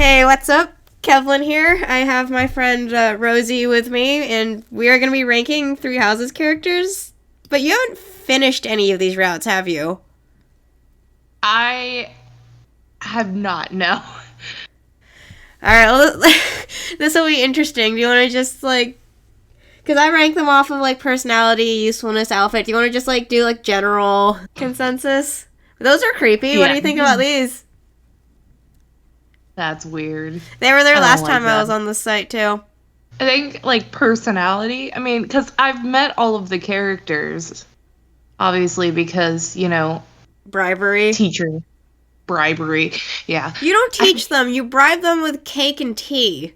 Hey, what's up? Kevlin here. I have my friend Rosey with me, and we are going to be ranking Three Houses characters. But you haven't finished any of these routes, have you? I have not, no. Alright, well, this will be interesting. Do you want to just, because I rank them off of, personality, usefulness, outfit. Do you want to just, do, general consensus? Those are creepy. Yeah. What do you think about these? That's weird. They were there last time that. I was on the site, too. I think, personality, because I've met all of the characters, obviously, because, Bribery. teacher bribery, yeah. You don't teach them. You bribe them with cake and tea.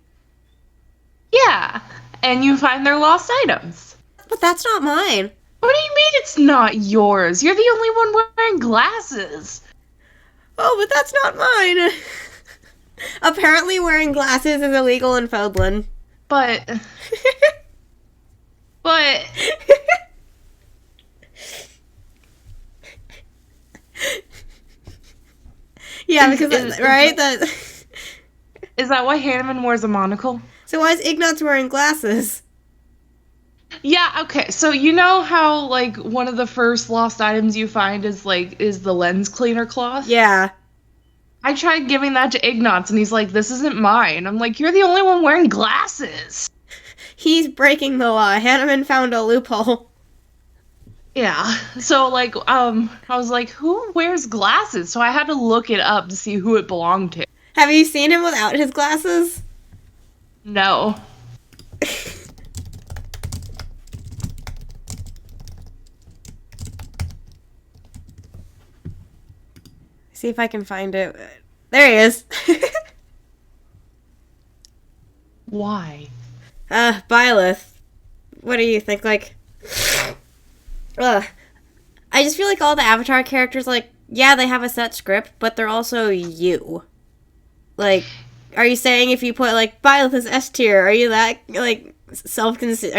Yeah, and you find their lost items. But that's not mine. What do you mean it's not yours? You're the only one wearing glasses. Oh, but that's not mine. Apparently wearing glasses is illegal in Kevlin. But... Yeah, because right? Is that why Hanneman wears a monocle? So why is Ignatz wearing glasses? Yeah, okay. So you know how one of the first lost items you find is the lens cleaner cloth? Yeah. I tried giving that to Ignatz and he's like, "This isn't mine." I'm like, "You're the only one wearing glasses." He's breaking the law. Hanneman found a loophole. Yeah. So I was like, "Who wears glasses?" So I had to look it up to see who it belonged to. Have you seen him without his glasses? No. See if I can find it. There he is. Why? Byleth. What do you think? I just feel like all the Avatar characters, yeah, they have a set script, but they're also you. Are you saying if you put, Byleth is S tier, are you that, are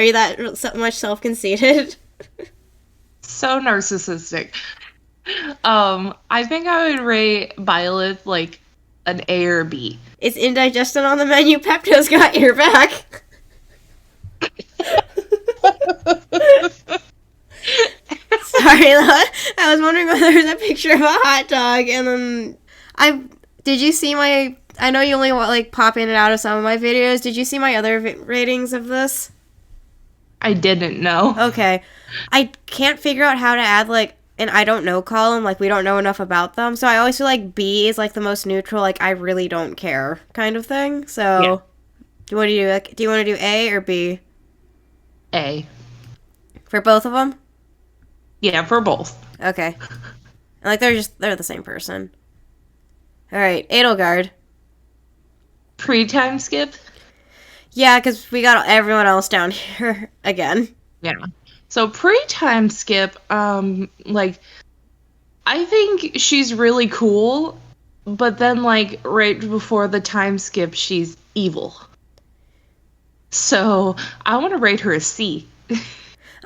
you that so much self-conceited? So narcissistic. I think I would rate Byleth, an A or B. It's indigestion on the menu. Pepto's got your back. Sorry, I was wondering whether there was a picture of a hot dog, and then did you see my? I know you only pop in and out of some of my videos. Did you see my other ratings of this? I didn't know. Okay, I can't figure out how to add an I don't know column. We don't know enough about them, so I always feel like B is the most neutral. I really don't care kind of thing. So, yeah. Do you want to do A or B? A. For both of them? Yeah, for both. Okay. They're the same person. Alright, Edelgard. Pre-time skip? Yeah, because we got everyone else down here again. Yeah. So pre-time skip, I think she's really cool, but then, right before the time skip, she's evil. So, I want to rate her a C.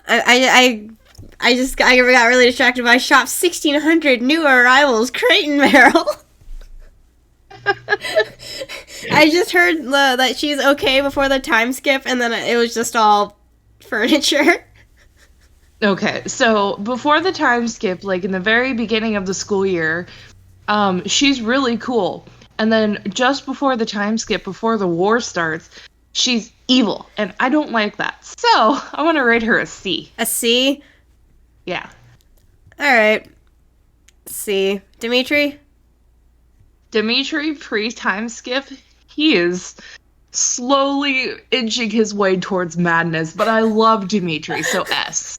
I got really distracted by Shop 1600 New Arrivals Crate and Barrel. I just heard that she's okay before the time skip, and then it was just all furniture. Okay, so before the time skip, in the very beginning of the school year, she's really cool. And then just before the time skip, before the war starts, she's evil, and I don't like that. So, I want to rate her a C. A C? Yeah. Alright. C. Dimitri? Dimitri, pre-time skip, he is slowly inching his way towards madness, but I love Dimitri, so S.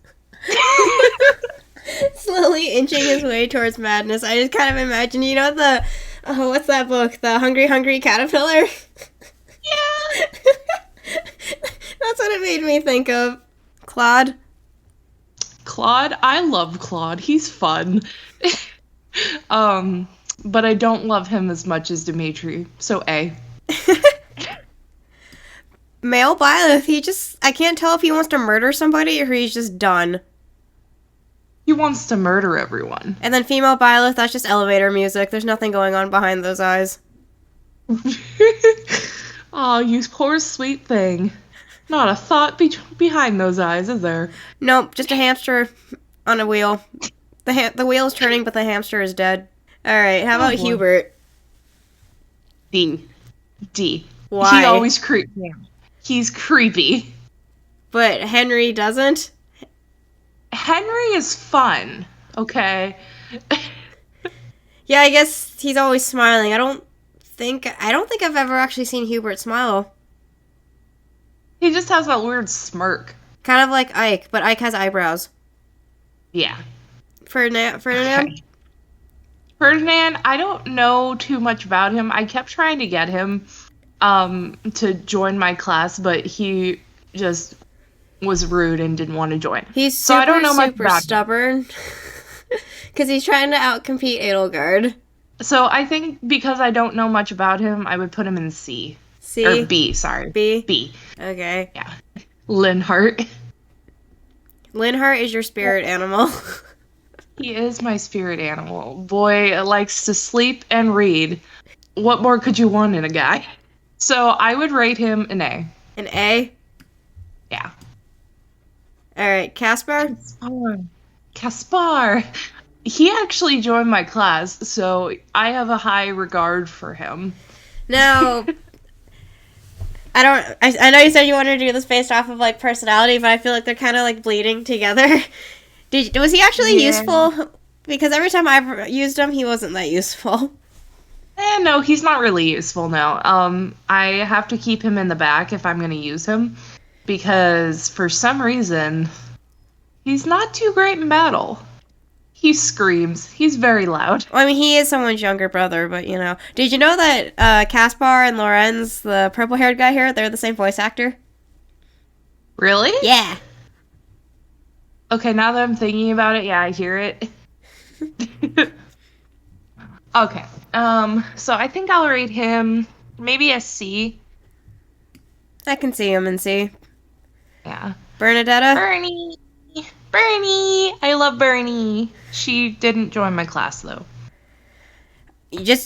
Slowly inching his way towards madness. I just kind of imagine, what's that book? The Hungry Hungry Caterpillar? Yeah! That's what it made me think of. Claude? Claude? I love Claude. He's fun. But I don't love him as much as Dimitri, so A. Male Byleth, I can't tell if he wants to murder somebody or he's just done. He wants to murder everyone. And then female Byleth, that's just elevator music. There's nothing going on behind those eyes. Oh, you poor sweet thing. Not a thought behind those eyes, is there? Nope, just a hamster on a wheel. The wheel is turning, but the hamster is dead. All right, how about boy. Hubert? D. Why? He always creeps me out. He's creepy. But Henry doesn't? Henry is fun, okay? Yeah, I guess he's always smiling. I don't think I've ever actually seen Hubert smile. He just has that weird smirk. Kind of like Ike, but Ike has eyebrows. Yeah. Ferdinand? Okay. Ferdinand, I don't know too much about him. I kept trying to get him to join my class, but he just was rude and didn't want to join. He's so I don't know much super about stubborn. Because he's trying to outcompete Edelgard. So I think because I don't know much about him, I would put him in C. C? Or B, sorry. B? B. Okay. Yeah. Linhart. Linhart is your spirit animal. He is my spirit animal. Boy likes to sleep and read. What more could you want in a guy? So I would rate him an A. An A? Yeah. Alright, Caspar? Caspar. He actually joined my class, so I have a high regard for him. Now, I know you said you wanted to do this based off of, like, personality, but I feel like they're kind of, like, bleeding together. Was he actually useful? Because every time I've used him, he wasn't that useful. No, he's not really useful now. I have to keep him in the back if I'm going to use him, because for some reason, he's not too great in battle. He screams. He's very loud. Well, I mean, he is someone's younger brother, but, you know. Did you know that Caspar and Lorenz, the purple-haired guy here, they're the same voice actor? Really? Yeah. Okay, now that I'm thinking about it, yeah, I hear it. Okay. So I think I'll rate him maybe a C. I can see him in C. Yeah. Bernadetta? Bernie! I love Bernie. She didn't join my class, though. She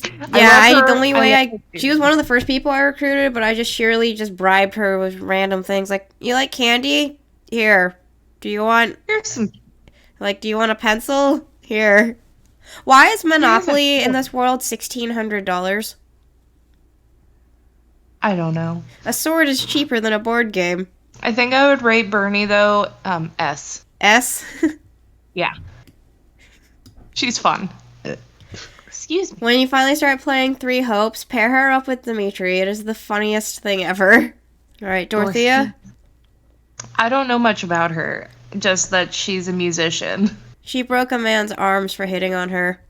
was one of the first people I recruited, but I just surely just bribed her with random things. Like, you like candy? Here. Do you want a pencil? Here. Why is Monopoly in this world $1,600? I don't know. A sword is cheaper than a board game. I think I would rate Bernie, though, S. S? Yeah. She's fun. Excuse me. When you finally start playing Three Hopes, pair her up with Dimitri. It is the funniest thing ever. Alright, Dorothea? I don't know much about her. Just that she's a musician. She broke a man's arms for hitting on her.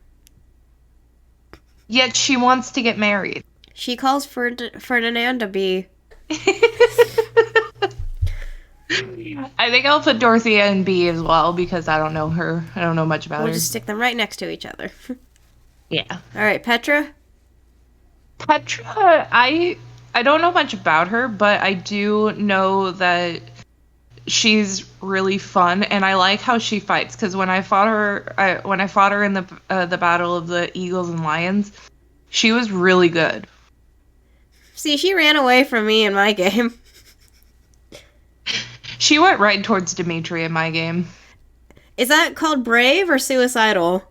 Yet she wants to get married. She calls Ferdinand a bee. I think I'll put Dorothea in B as well because I don't know her. I don't know much about her. We'll just stick them right next to each other. Yeah. Alright, Petra? Petra, I don't know much about her, but I do know that she's really fun, and I like how she fights. Because when I fought her in the battle of the Eagles and Lions, she was really good. See, she ran away from me in my game. She went right towards Dimitri in my game. Is that called brave or suicidal?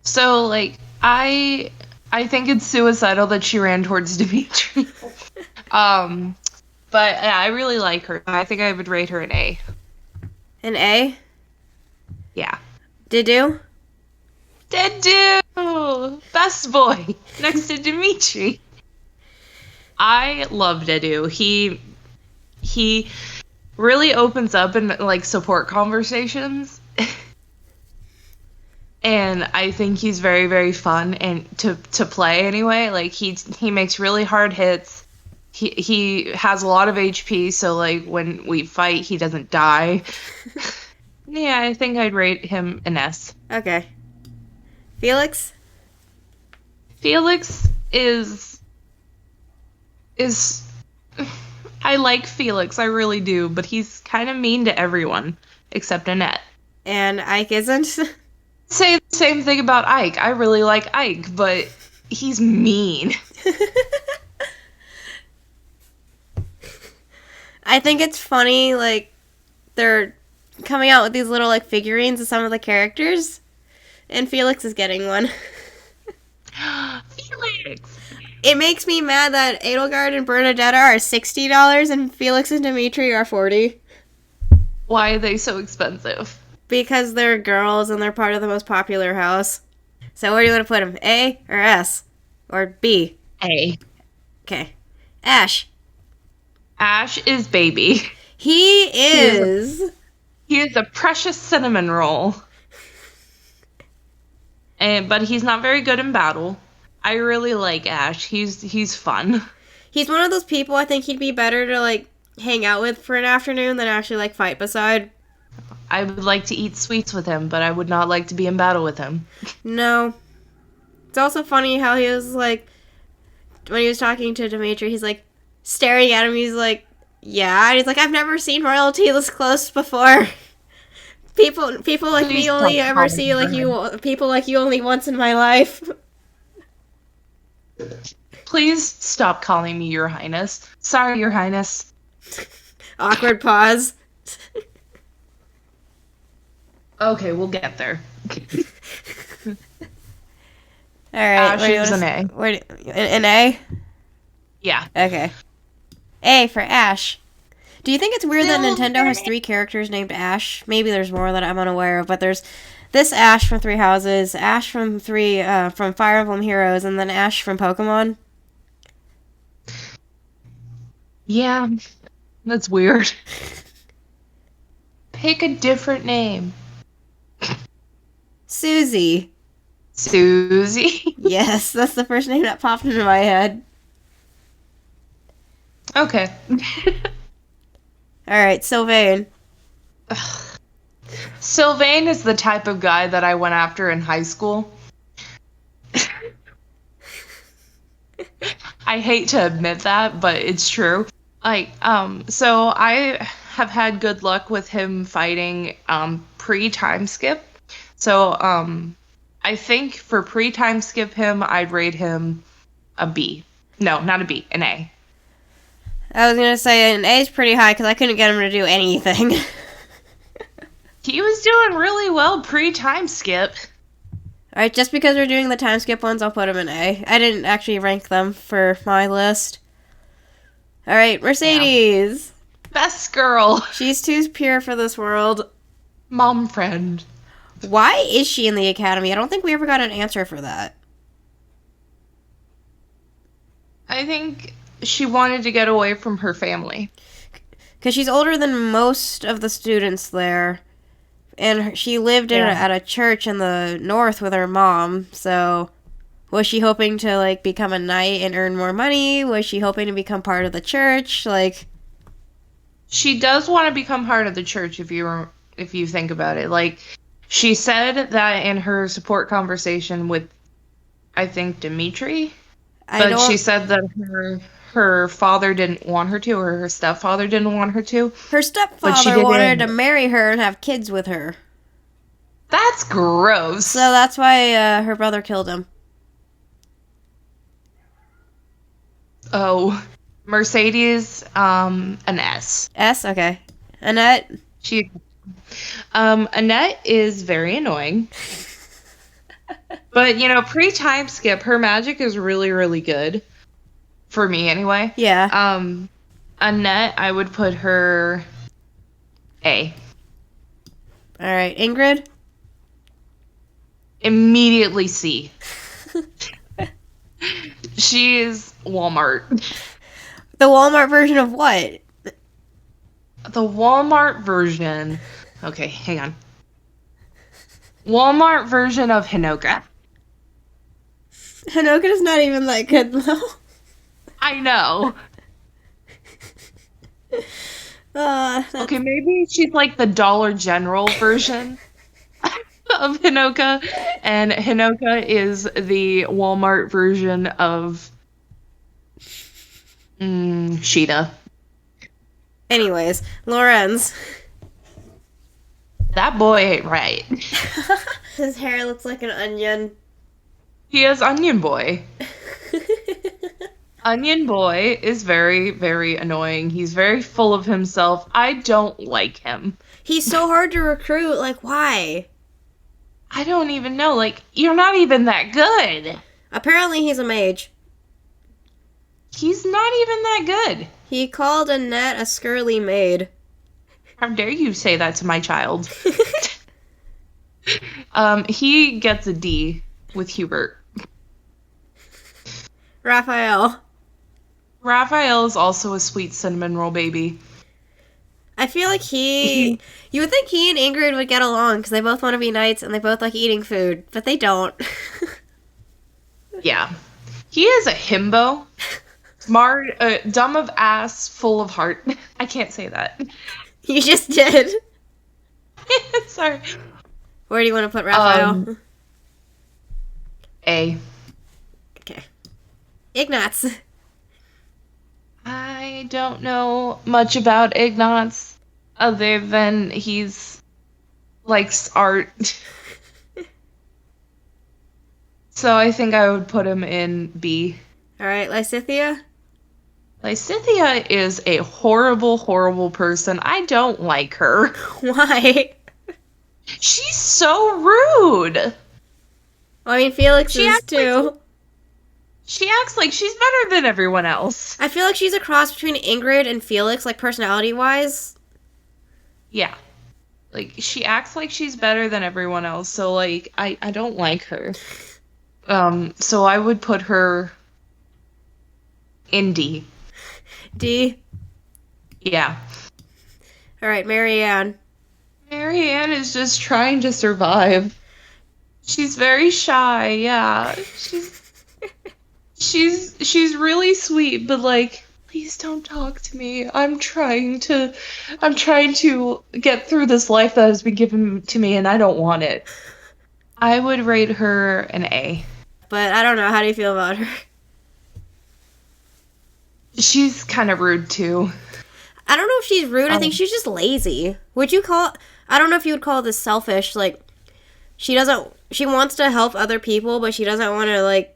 So, like, I think it's suicidal that she ran towards Dimitri. But yeah, I really like her. I think I would rate her an A. An A? Yeah. Didu? Dedu! Best boy! Next to Dimitri. I love Dedu. He really opens up in, like, support conversations. And I think he's very, very fun and to play anyway. Like, he makes really hard hits. He has a lot of HP, so, like, when we fight, he doesn't die. Yeah, I think I'd rate him an S. Okay. Felix? Felix is... I like Felix, I really do, but he's kind of mean to everyone, except Annette. And Ike isn't? Say the same thing about Ike. I really like Ike, but he's mean. I think it's funny, like, they're coming out with these little, like, figurines of some of the characters, and Felix is getting one. Felix! It makes me mad that Edelgard and Bernadetta are $60 and Felix and Dimitri are $40. Why are they so expensive? Because they're girls and they're part of the most popular house. So where do you want to put them? A or S? Or B? A. Okay. Ash. Ash is baby. He is... He is a precious cinnamon roll. But he's not very good in battle. I really like Ash. He's fun. He's one of those people I think he'd be better to, like, hang out with for an afternoon than actually, like, fight beside. I would like to eat sweets with him, but I would not like to be in battle with him. No. It's also funny how he was, like, when he was talking to Dimitri, he's, like, staring at him, he's like, yeah, and he's like, I've never seen royalty this close before. People like me only ever see, like, people like you only once in my life. Please stop calling me Your Highness. Sorry, Your Highness. Awkward pause. Okay, we'll get there. All right. Ash is an A. An A? Yeah. Okay. A for Ash. Do you think it's weird that Nintendo has 3 characters named Ash? Maybe there's more that I'm unaware of, but there's this Ash from Three Houses, Ash from from Fire Emblem Heroes, and then Ash from Pokemon. Yeah, that's weird. Pick a different name. Susie. Susie? Yes, that's the first name that popped into my head. Okay. Alright, Sylvain. Sylvain is the type of guy that I went after in high school. I hate to admit that, but it's true. Like, so I have had good luck with him fighting pre-time skip. So, I think for pre-time skip him, I'd rate him a B. No, not a B, an A. I was gonna say an A is pretty high because I couldn't get him to do anything. He was doing really well pre-time skip. Alright, just because we're doing the time skip ones, I'll put him in A. I didn't actually rank them for my list. Alright, Mercedes. Yeah. Best girl. She's too pure for this world. Mom friend. Why is she in the academy? I don't think we ever got an answer for that. I think she wanted to get away from her family. Because she's older than most of the students there. And she lived at a church in the north with her mom, so was she hoping to, like, become a knight and earn more money? Was she hoping to become part of the church? Like, she does want to become part of the church if you think about it. Like, she said that in her support conversation with, I think, Dimitri, but she said that her father didn't want her to, or her stepfather didn't want her to. Her stepfather wanted to marry her and have kids with her. That's gross. So that's why her brother killed him. Oh, Mercedes, an S. S? Okay. Annette? Annette is very annoying. But, pre-time skip, her magic is really, really good. For me, anyway. Yeah. Annette, I would put her A. Alright, Ingrid? Immediately C. She is Walmart. The Walmart version of what? The Walmart version... Okay, hang on. Walmart version of Hinoka. Hinoka's not even that good, though. I know. Okay, maybe she's like the Dollar General version of Hinoka, and Hinoka is the Walmart version of Sheeta. Anyways, Lorenz. That boy ain't right. His hair looks like an onion. He is Onion Boy. Onion Boy is very, very annoying. He's very full of himself. I don't like him. He's so hard to recruit. Like, why? I don't even know. Like, you're not even that good. Apparently, he's a mage. He's not even that good. He called Annette a scurly maid. How dare you say that to my child? He gets a D with Hubert. Raphael. Raphael is also a sweet cinnamon roll baby. I feel like you would think he and Ingrid would get along because they both want to be knights and they both like eating food, but they don't. Yeah. He is a himbo. Smart, dumb of ass, full of heart. I can't say that. You just did. Sorry. Where do you want to put Raphael? A. Okay. Ignatz. I don't know much about Ignatz other than he's likes art. So I think I would put him in B. Alright, Lysithea? Lysithea is a horrible, horrible person. I don't like her. Why? She's so rude. Well, I mean, Felix is too. She acts like she's better than everyone else. I feel like she's a cross between Ingrid and Felix, like personality-wise. Yeah. Like, she acts like she's better than everyone else, so, like, I don't like her. So I would put her in D. D? Yeah. Alright, Marianne. Marianne is just trying to survive. She's very shy, yeah. She's really sweet, but like, please don't talk to me. I'm trying to get through this life that has been given to me and I don't want it. I would rate her an A. But I don't know, how do you feel about her? She's kind of rude too. I don't know if she's rude, I think she's just lazy. I don't know if you would call this selfish, like, she wants to help other people, but she doesn't want to, like,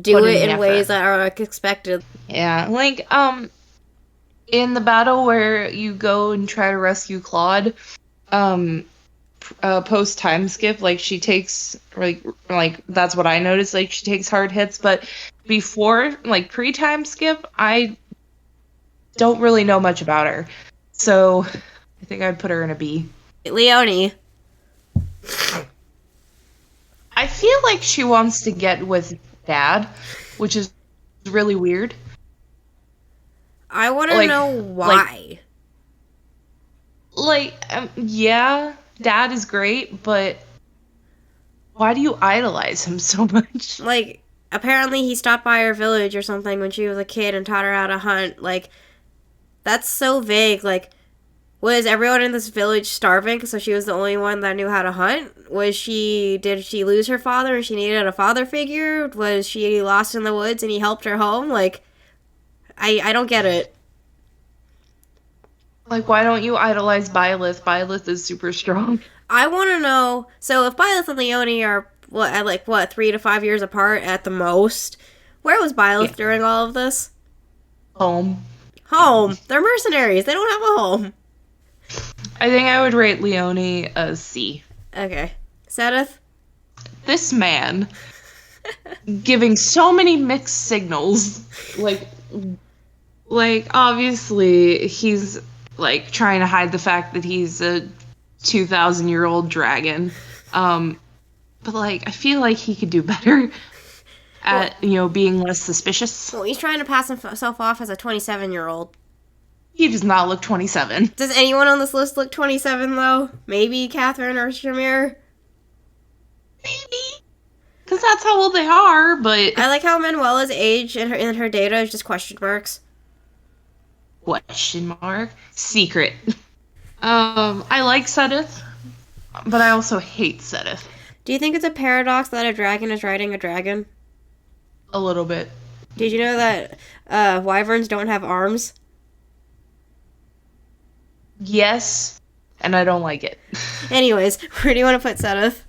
do it in ways that are like, expected. Yeah, like, in the battle where you go and try to rescue Claude, post time skip, like, she takes, like, that's what I noticed, like, she takes hard hits, but before, like, pre-time skip, I don't really know much about her. So, I think I'd put her in a B. Leonie. I feel like she wants to get with Dad, which is really weird. I want to know why. Yeah, Dad is great, but why do you idolize him so much? Like, apparently he stopped by her village or something when she was a kid and taught her how to hunt. Like, that's so vague. Like, was everyone in this village starving so she was the only one that knew how to hunt? Did she lose her father and she needed a father figure? Was she lost in the woods and he helped her home? Like, I don't get it. Like, why don't you idolize Byleth? Byleth is super strong. I want to know, so if Byleth and Leonie are, 3 to 5 years apart at the most, where was Byleth during all of this? Home. They're mercenaries. They don't have a home. I think I would rate Leonie a C. Okay. Sedith? This man giving so many mixed signals. Like obviously he's like trying to hide the fact that he's a 2,000-year-old dragon. But like I feel like he could do better at, being less suspicious. Well, he's trying to pass himself off as a 27-year-old. He does not look 27. Does anyone on this list look 27, though? Maybe Catherine or Shamir? Maybe. Because that's how old they are, but... I like how Manuela's age in her data is just question marks. Question mark? Secret. I like Sedith, but I also hate Sedith. Do you think it's a paradox that a dragon is riding a dragon? A little bit. Did you know that wyverns don't have arms? Yes, and I don't like it. Anyways, where do you want to put Sedith?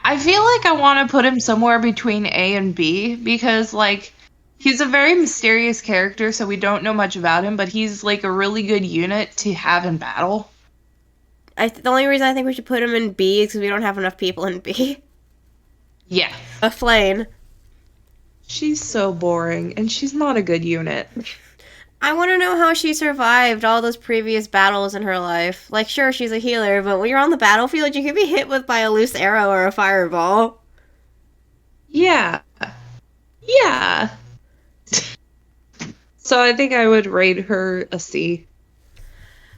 I feel like I want to put him somewhere between A and B, because, like, He's a very mysterious character, so we don't know much about him, but he's like a really good unit to have in battle. The only reason I think we should put him in B is because we don't have enough people in B. Yeah. A Flane. She's so boring, and she's not a good unit. I want to know how she survived all those previous battles in her life. Like, sure, she's a healer, but when you're on the battlefield, you could be hit by a loose arrow or a fireball. Yeah. Yeah. So I think I would rate her a C.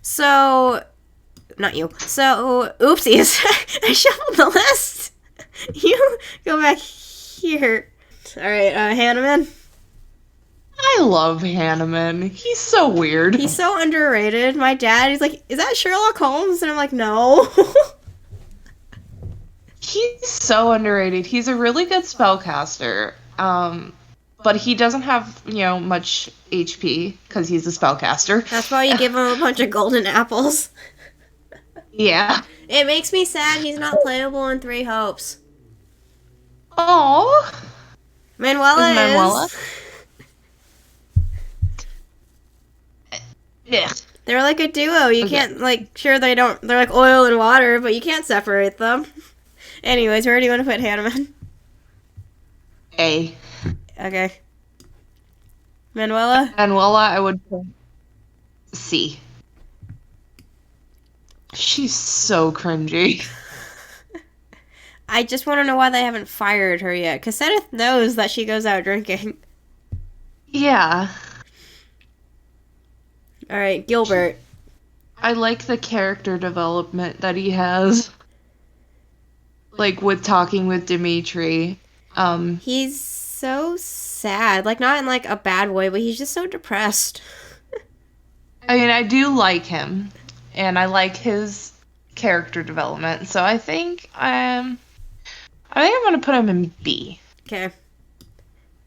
So, not you. So, oopsies. I shuffled the list. You go back here. Alright, Hanneman. I love Hanneman. He's so weird. He's so underrated. My dad, he's like, is that Sherlock Holmes? And I'm like, no. He's so underrated. He's a really good spellcaster. But he doesn't have, much HP because he's a spellcaster. That's why you give him a bunch of golden apples. Yeah. It makes me sad he's not playable in Three Hopes. Oh. Manuela is. Yeah. They're like a duo. You can't, sure they're like oil and water, but you can't separate them. Anyways, where do you want to put Hanneman? A. Okay. Manuela, I would put C. She's so cringy. I just want to know why they haven't fired her yet, because Seth knows that she goes out drinking. Yeah. Alright, Gilbert. I like the character development that he has. Like, with talking with Dimitri. He's so sad. Like, not in, a bad way, but he's just so depressed. I mean, I do like him. And I like his character development. So I think I'm going to put him in B. Okay.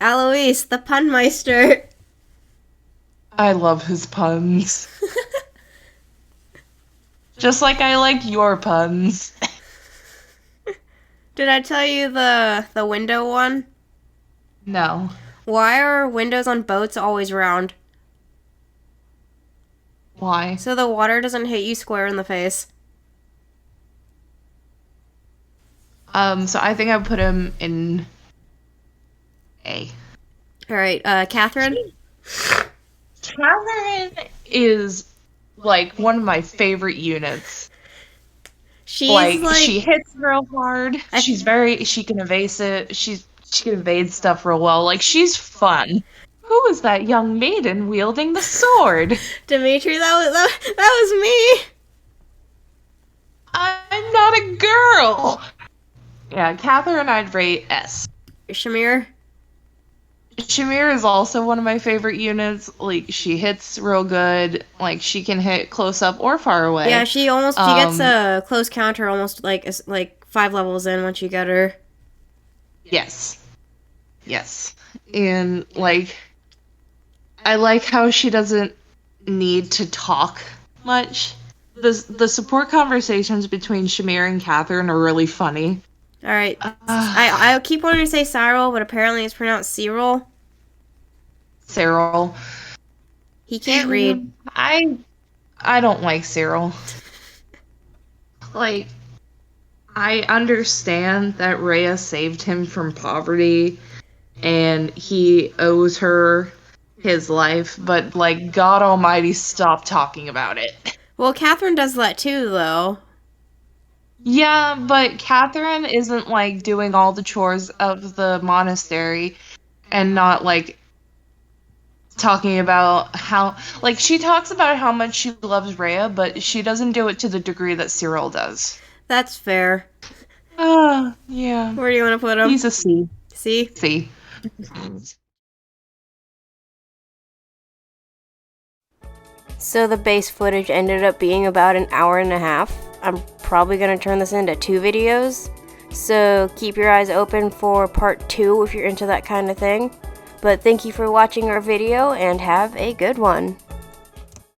Alois, the pun meister. I love his puns. Just like I like your puns. Did I tell you the window one? No. Why are windows on boats always round? Why? So the water doesn't hit you square in the face. So I think I put him in A. Alright, Catherine? Catherine is, one of my favorite units. She's she hits real hard. She can evade it. She can evade stuff real well. She's fun. Who is that young maiden wielding the sword? Dimitri, that was me. I'm not a girl. Yeah, Catherine I'd rate S. Shamir? Shamir is also one of my favorite units. She hits real good. She can hit close up or far away. Yeah, she gets a close counter almost 5 levels in once you get her. Yes. And I like how she doesn't need to talk much. The support conversations between Shamir and Catherine are really funny. Alright. I keep wanting to say Cyril, but apparently it's pronounced Cyril. Cyril. He can't read. I don't like Cyril. I understand that Rhea saved him from poverty and he owes her his life, but God almighty, stop talking about it. Well, Catherine does that too, though. Yeah, but Catherine isn't doing all the chores of the monastery and not talking about how she talks about how much she loves Rhea, but she doesn't do it to the degree that Cyril does. That's fair. Yeah. Where do you want to put him? He's a C. C? C. So the base footage ended up being about an hour and a half. I'm probably going to turn this into 2 videos. So keep your eyes open for part 2 if you're into that kind of thing. But thank you for watching our video and have a good one.